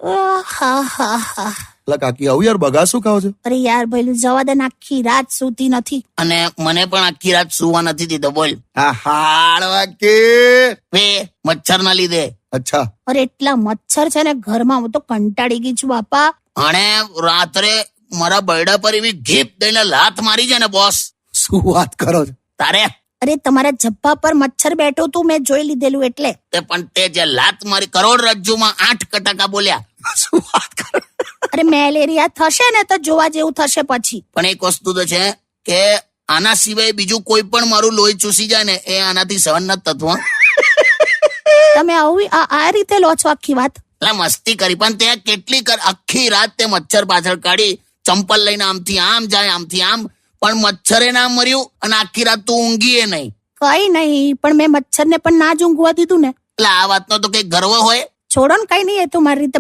હા હા હા. એટલે કાકી આવું યાર બગાસું ખાવ છો? અરે યાર ભઈલું જવા દે ને, આખી રાત સૂતી નથી. અને મને પણ આખી રાત સુવા નથી દીધો. બોલ આ હાડવા કે વે મચ્છર ના લીધે. અચ્છા અરે એટલા મચ્છર છે ને ઘરમાં, હું તો કંટાળી ગઈ છું બાપા. અને રાત્રે મારા બરડા પર એવી ઘીપ દઈને લાત મારી છે ને બોસ. શું વાત કરો છો? તારે અરે તમારા જબ્બા પર મચ્છર બેઠું તું, મેં જોઈ લીધેલું એટલે. તે પણ તે જે લાત મારી કરોડરજ્જુમાં 8% બોલ્યા. શું વાત કરો? અરે મેલેરિયા થશે ને તો જોવા જેવું થશે પછી. પણ એક વસ્તુ તો છે કે આના સિવાય બીજું કોઈ પણ મારું લોહી ચૂસી જાય ને એ આનાથી સહન નથી થતું. તમે આવું આ રીતે લો છો આખી વાત? એટલે મસ્તી કરી, પણ તે કેટલી આખી રાત તે મચ્છર પાછળ કાઢી, ચંપલ લઈને આમથી આમ જાય આમથી આમ, પણ મચ્છરે ના મર્યું અને આખી રાત તું ઊંઘીએ નહીં. કઈ નહીં, પણ મેં મચ્છરને પણ ના જ ઊંઘવા દીધું ને. એટલે આ વાતનો તો કઈ ગર્વ હોય? છોડો ને, કઈ નહીં, એ તો મારી રીતે